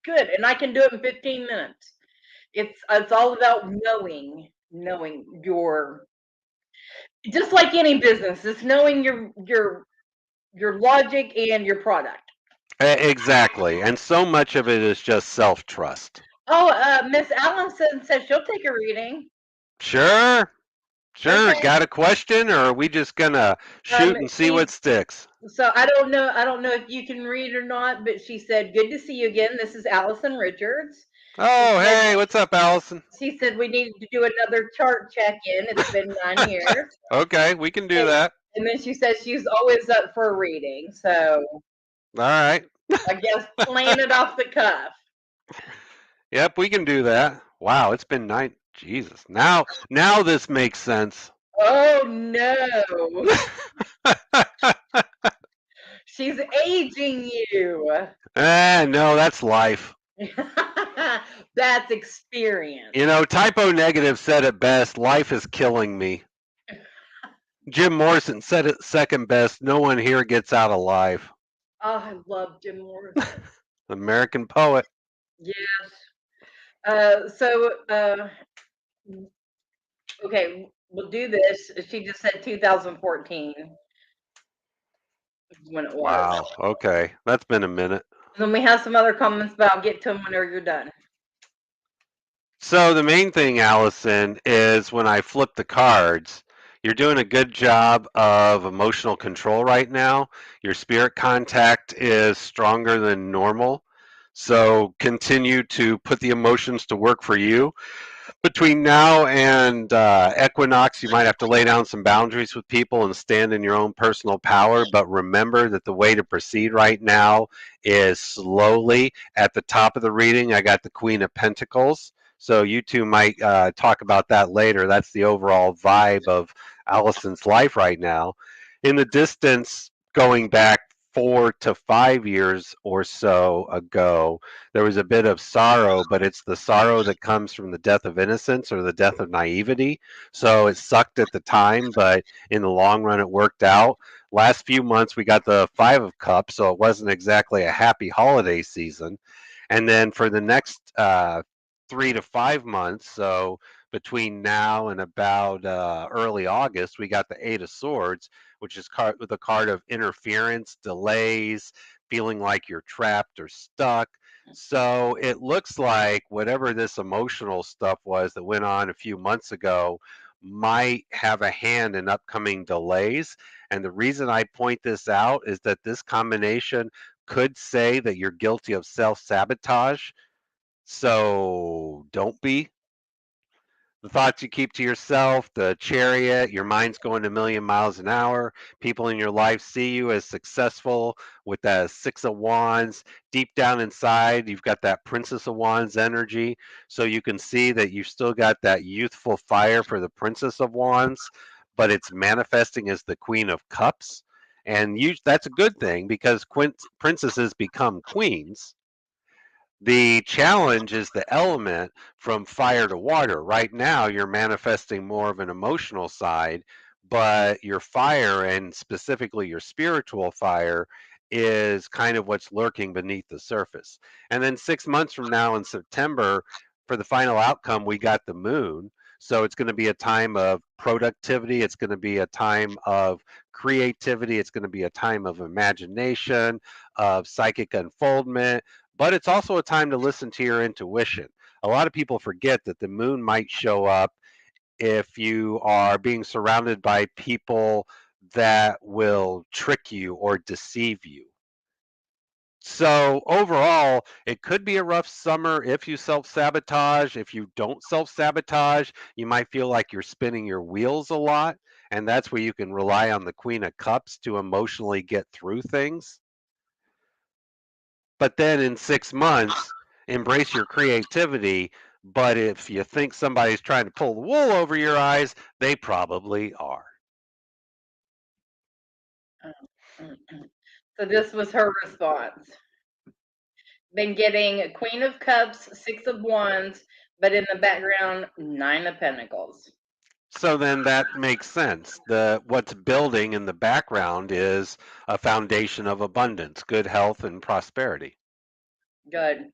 Good, and I can do it in 15 minutes. It's all about knowing your, just like any business, it's knowing your logic and your product. Exactly. And so much of it is just self-trust. Oh, Miss Allenson says she'll take a reading. Sure. Okay. Got a question, or are we just gonna shoot and see what sticks? So I don't know if you can read or not, but she said, "Good to see you again. This is Allison Richards." Oh, hey, what's up, Allison? She said we needed to do another chart check-in. It's been 9 years. Okay, we can do that. And then she says she's always up for a reading. So All right. I guess plan it off the cuff. Yep, we can do that. Wow, it's been 9. Jesus. Now this makes sense. Oh no. She's aging you. No, that's life. That's experience. You know, Typo Negative said it best, life is killing me. Jim Morrison said it second best, no one here gets out alive. Oh, I love Jim Morrison. American poet. Yes. Okay, we'll do this. She just said 2014 is when it was. Wow, okay. That's been a minute. And then we have some other comments, but I'll get to them whenever you're done. So the main thing, Allison, is when I flip the cards, you're doing a good job of emotional control right now. Your spirit contact is stronger than normal. So continue to put the emotions to work for you. Between now and equinox, you might have to lay down some boundaries with people and stand in your own personal power. But remember that the way to proceed right now is slowly. At the top of the reading, I got the Queen of Pentacles. So you two might talk about that later. That's the overall vibe of Allison's life right now. In the distance, going back 4 to 5 years or so ago, there was a bit of sorrow, but it's the sorrow that comes from the death of innocence or the death of naivety. So it sucked at the time, but in the long run, it worked out. Last few months, we got the 5 of Cups, so it wasn't exactly a happy holiday season. And then for the next 3 to 5 months, so between now and about early August, we got the 8 of Swords, which is with a card of interference, delays, feeling like you're trapped or stuck. So it looks like whatever this emotional stuff was that went on a few months ago might have a hand in upcoming delays. And the reason I point this out is that this combination could say that you're guilty of self-sabotage. So don't be. The thoughts you keep to yourself, the chariot, your mind's going a million miles an hour. People in your life see you as successful with that 6 of Wands. Deep down inside, you've got that Princess of Wands energy. So you can see that you've still got that youthful fire for the Princess of Wands, but it's manifesting as the Queen of Cups. And that's a good thing because princesses become queens. The challenge is the element from fire to water. Right now, you're manifesting more of an emotional side, but your fire, and specifically your spiritual fire, is kind of what's lurking beneath the surface. And then 6 months from now in September, for the final outcome, we got the moon. So it's going to be a time of productivity. It's going to be a time of creativity. It's going to be a time of imagination, of psychic unfoldment, but it's also a time to listen to your intuition. A lot of people forget that the moon might show up if you are being surrounded by people that will trick you or deceive you. So overall, it could be a rough summer if you self-sabotage. If you don't self-sabotage, you might feel like you're spinning your wheels a lot, and that's where you can rely on the Queen of Cups to emotionally get through things. But then in 6 months, embrace your creativity. But if you think somebody's trying to pull the wool over your eyes, they probably are. So this was her response. Been getting Queen of Cups, 6 of Wands, but in the background, 9 of Pentacles. So then that makes sense. What's building in the background is a foundation of abundance, good health, and prosperity. Good.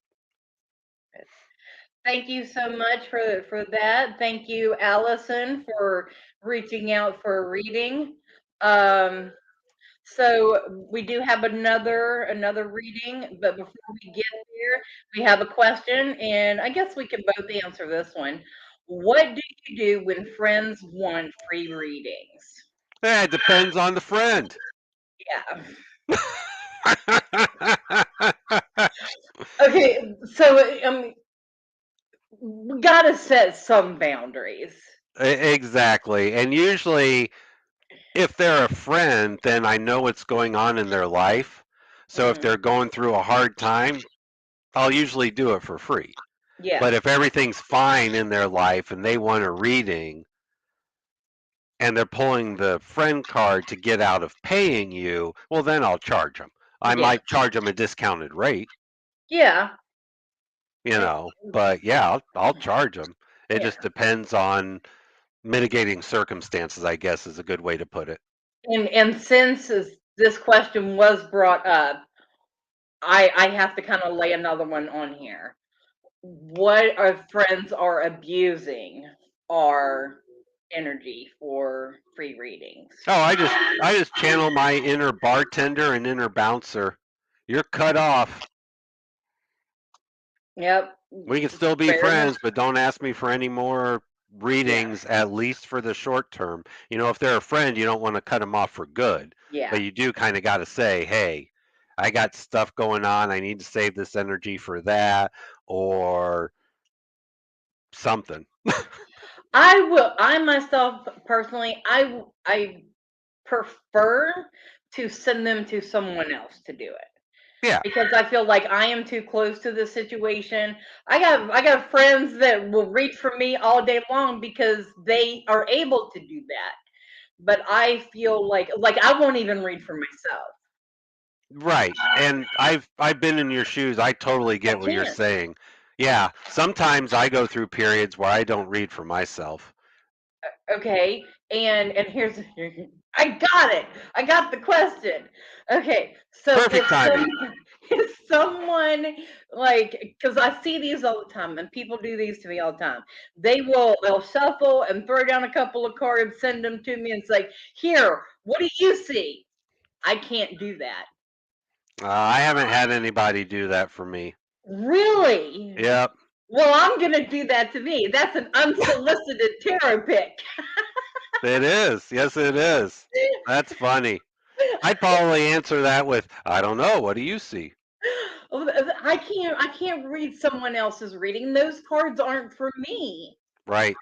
Thank you so much for that. Thank you, Allison, for reaching out for a reading. So we do have another reading, but before we get there, we have a question, and I guess we can both answer this one. What do you do when friends want free readings? It depends on the friend. Yeah. Okay, so we gotta set some boundaries. Exactly. And usually If they're a friend, then I know what's going on in their life. So if they're going through a hard time, I'll usually do it for free. Yeah. But if everything's fine in their life and they want a reading and they're pulling the friend card to get out of paying you, well, then I'll charge them. I might charge them a discounted rate, Yeah. but yeah, I'll charge them. It Yeah. just depends on mitigating circumstances, I guess, is a good way to put it. And since this question was brought up, I have to kind of lay another one on here. What our friends are abusing our energy for free readings? Oh, I just channel my inner bartender and inner bouncer. You're cut off. Yep. We can still be Fair friends, enough. but don't ask me for any more readings, at least for the short term. If they're a friend, you don't want to cut them off for good. Yeah. But you do kind of got to say, hey, I got stuff going on. I need to save this energy for that or something. I myself personally, I prefer to send them to someone else to do it. Yeah. Because I feel like I am too close to the situation. I got friends that will read for me all day long because they are able to do that. But I feel like I won't even read for myself. Right. And I've been in your shoes. I totally get what you're can't. saying. Yeah. Sometimes I go through periods where I don't read for myself. Okay, and here's I got it. I got the question. Okay, so Perfect timing. If someone because I see these all the time, and people do these to me all the time. They'll shuffle and throw down a couple of cards, send them to me, and say, "Here, what do you see?" I can't do that. I haven't had anybody do that for me. Really? Yep. Well, I'm gonna do that to me. That's an unsolicited tarot pick. It is. Yes, it is. That's funny. I'd probably answer that with, I don't know. What do you see? I can't read someone else's reading. Those cards aren't for me. Right.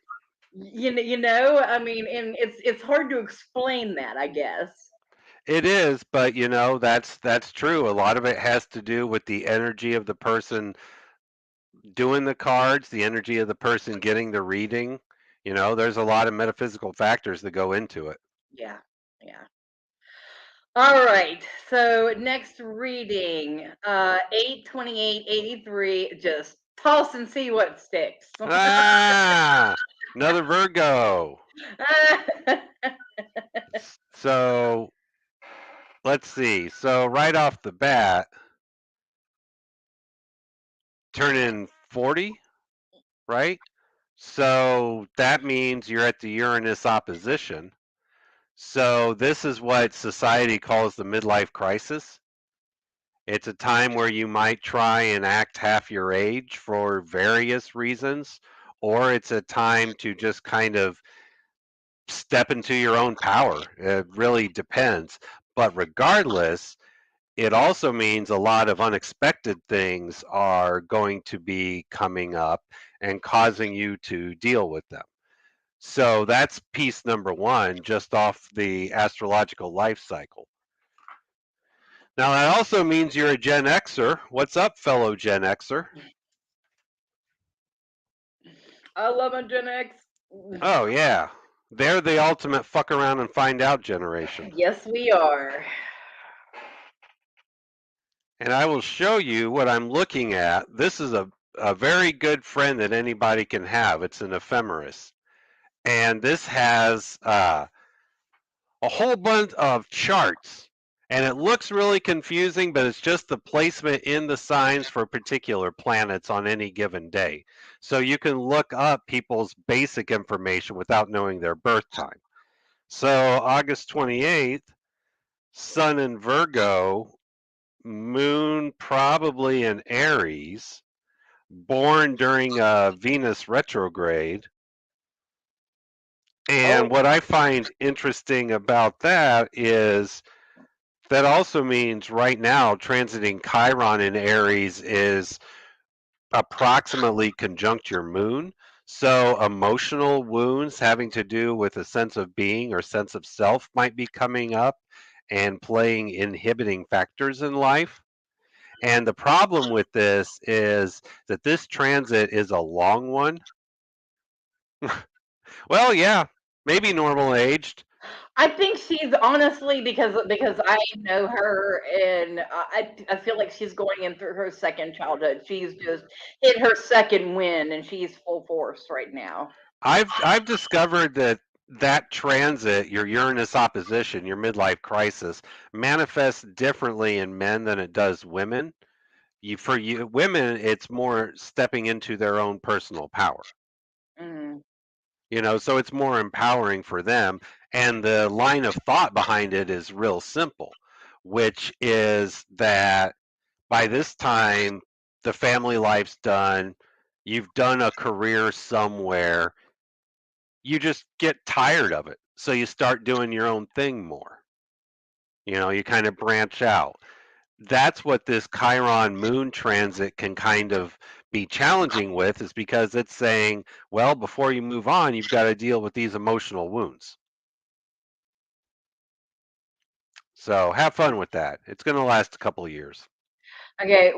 I mean, and it's hard to explain that, I guess. It is, but that's true. A lot of it has to do with the energy of the person doing the cards, the energy of the person getting the reading. There's a lot of metaphysical factors that go into it. Yeah. All right. So next reading, 8/28/83. Just toss and see what sticks. Another Virgo. So let's see. So right off the bat, turning 40, right? So that means you're at the Uranus opposition. So this is what society calls the midlife crisis. It's a time where you might try and act half your age for various reasons, or it's a time to just kind of step into your own power. It really depends. But regardless, it also means a lot of unexpected things are going to be coming up and causing you to deal with them. So that's piece number one, just off the astrological life cycle. Now, that also means you're a Gen Xer. What's up, fellow Gen Xer? I love a Gen X. Oh, yeah. They're the ultimate fuck around and find out generation. Yes, we are. And I will show you what I'm looking at. This is a very good friend that anybody can have. It's an ephemeris. And this has a whole bunch of charts. And it looks really confusing, but it's just the placement in the signs for particular planets on any given day. So you can look up people's basic information without knowing their birth time. So August 28th, Sun in Virgo, Moon probably in Aries, born during a Venus retrograde. And what I find interesting about that is that also means right now transiting Chiron in Aries is approximately conjunct your moon. So emotional wounds having to do with a sense of being or sense of self might be coming up and playing inhibiting factors in life. And the problem with this is that this transit is a long one. Well, yeah, maybe normal aged. I think she's honestly because I know her and I feel like she's going in through her second childhood. She's just hit her second win and she's full force right now. I've discovered that transit, your Uranus opposition, your midlife crisis, manifests differently in men than it does women. For you women, it's more stepping into their own personal power. Mm. So it's more empowering for them. And the line of thought behind it is real simple, which is that by this time, the family life's done, you've done a career somewhere, you just get tired of it. So you start doing your own thing more. You kind of branch out. That's what this Chiron moon transit can kind of be challenging with, is because it's saying, well, before you move on, you've got to deal with these emotional wounds. So have fun with that. It's going to last a couple of years. Okay,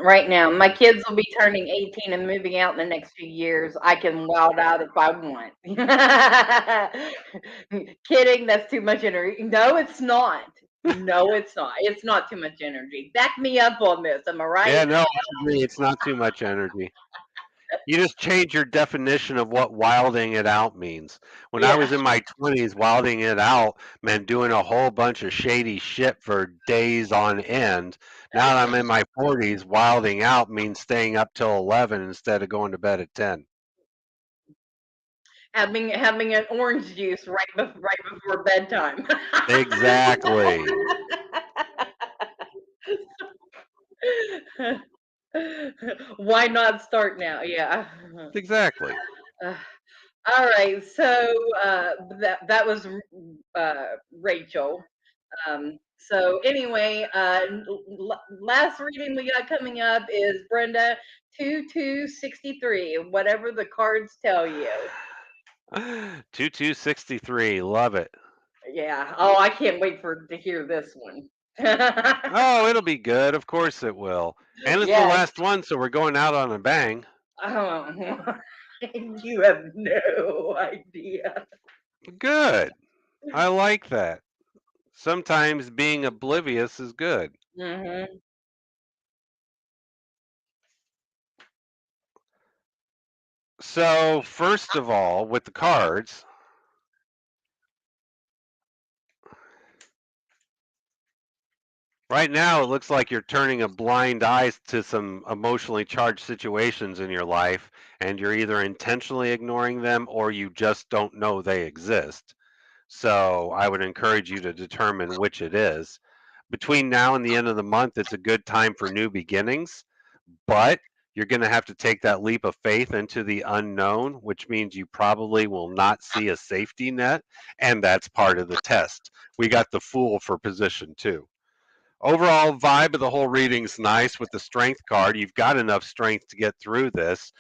right now, my kids will be turning 18 and moving out in the next few years. I can wild out if I want. Kidding, that's too much energy. No, it's not. No, it's not. It's not too much energy. Back me up on this. Am I right? Yeah, no, I agree. It's not too much energy. You just change your definition of what wilding it out means. When I Yeah. was in my 20s, wilding it out meant doing a whole bunch of shady shit for days on end. Now that I'm in my 40s, wilding out means staying up till 11 instead of going to bed at 10. Having an orange juice right before bedtime. Exactly. Why not start now? Yeah. Exactly. All right. So that was Rachel. So anyway, last reading we got coming up is Brenda 2263. Whatever the cards tell you. 2263. Love it. Yeah. Oh, I can't wait to hear this one. Oh, it'll be good. Of course it will. And it's the Yes. last one, so we're going out on a bang. Oh, you have no idea. Good. I like that. Sometimes being oblivious is good. Mm-hmm. So, first of all, with the cards, right now it looks like you're turning a blind eye to some emotionally charged situations in your life, and you're either intentionally ignoring them or you just don't know they exist. So, I would encourage you to determine which it is. Between now and the end of the month, it's a good time for new beginnings, but you're going to have to take that leap of faith into the unknown, which means you probably will not see a safety net, and that's part of the test. We got the Fool for position 2. Overall vibe of the whole reading's nice with the Strength card. You've got enough strength to get through this,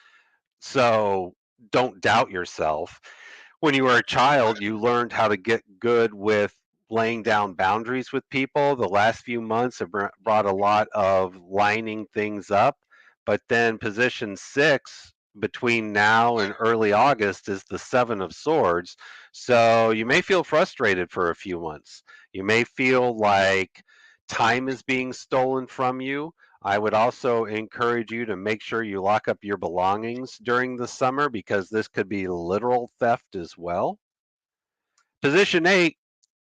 so don't doubt yourself. When you were a child, you learned how to get good with laying down boundaries with people. The last few months have brought a lot of lining things up. But then position 6 between now and early August is the 7 of Swords. So you may feel frustrated for a few months. You may feel like time is being stolen from you. I would also encourage you to make sure you lock up your belongings during the summer, because this could be literal theft as well. Position 8,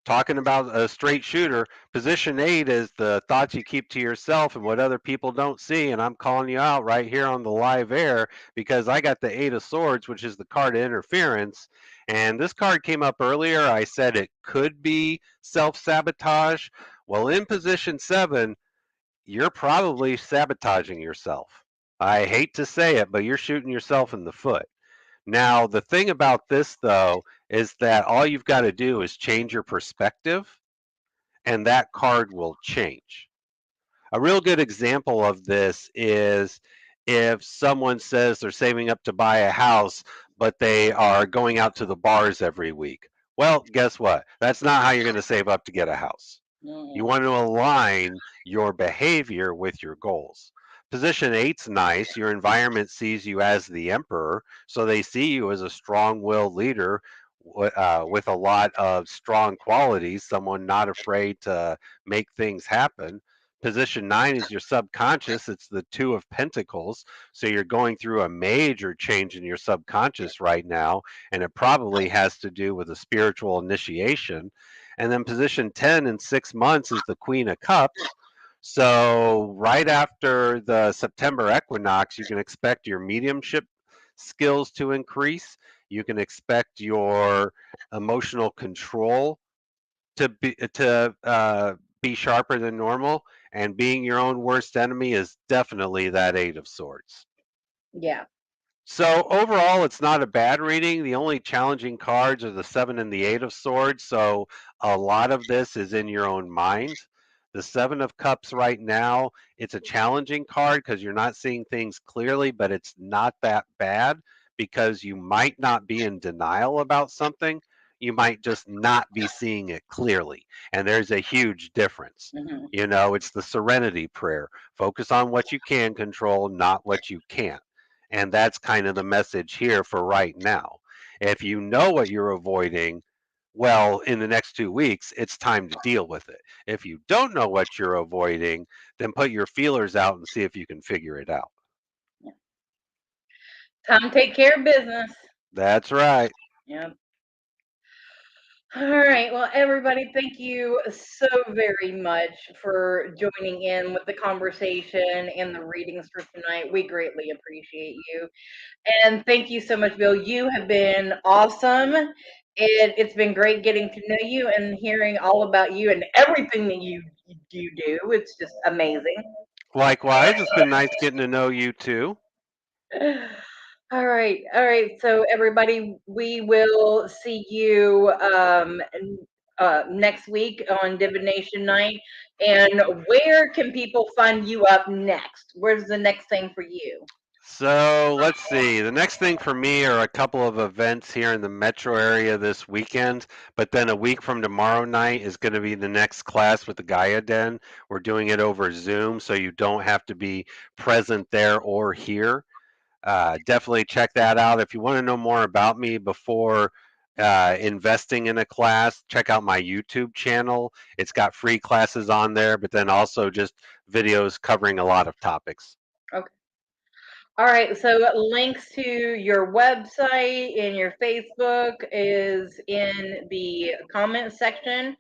talking about a straight shooter, position 8 is the thoughts you keep to yourself and what other people don't see. And I'm calling you out right here on the live air because I got the 8 of Swords, which is the card of interference. And this card came up earlier. I said it could be self-sabotage. Well, in position 7, you're probably sabotaging yourself. I hate to say it, but you're shooting yourself in the foot. Now, the thing about this, though, is that all you've got to do is change your perspective, and that card will change. A real good example of this is if someone says they're saving up to buy a house, but they are going out to the bars every week. Well, guess what? That's not how you're going to save up to get a house. You want to align your behavior with your goals. Position 8's nice. Your environment sees you as the emperor, so they see you as a strong-willed leader with a lot of strong qualities, someone not afraid to make things happen. Position 9 is your subconscious. It's the 2 of Pentacles. So you're going through a major change in your subconscious right now, and it probably has to do with a spiritual initiation. And then position 10 in 6 months is the Queen of Cups. So right after the September equinox, you can expect your mediumship skills to increase. You can expect your emotional control to be sharper than normal, and being your own worst enemy is definitely that 8 of Swords. Yeah. So overall, it's not a bad reading. The only challenging cards are the 7 and the 8 of Swords. So a lot of this is in your own mind. The 7 of Cups right now, it's a challenging card because you're not seeing things clearly, but it's not that bad because you might not be in denial about something. You might just not be seeing it clearly. And there's a huge difference. Mm-hmm. You know, it's the serenity prayer. Focus on what you can control, not what you can't. And that's kind of the message here for right now. If you know what you're avoiding, well, in the next 2 weeks, it's time to deal with it. If you don't know what you're avoiding, then put your feelers out and see if you can figure it out. Time to take care of business. That's right. Yep. All right. Well, everybody, thank you so very much for joining in with the conversation and the readings for tonight. We greatly appreciate you. And thank you so much, Bill. You have been awesome. It's been great getting to know you and hearing all about you and everything that you do. It's just amazing. Likewise, it's been nice getting to know you too. All right. So everybody, we will see you next week on Divination Night. And where can people find you up next? Where's the next thing for you? So let's see. The next thing for me are a couple of events here in the metro area this weekend, but then a week from tomorrow night is going to be the next class with the Gaia Den. We're doing it over Zoom, so you don't have to be present there or here. Definitely check that out. If you want to know more about me before investing in a class, check out my YouTube channel. It's got free classes on there, but then also just videos covering a lot of topics. Okay. All right, so links to your website and your Facebook is in the comment section.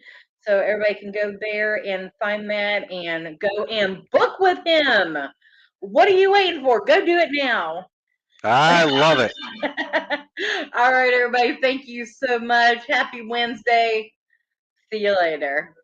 So everybody can go there and find that and go and book with him. What are you waiting for? Go do it now. I love it. All right, everybody. Thank you so much. Happy Wednesday. See you later.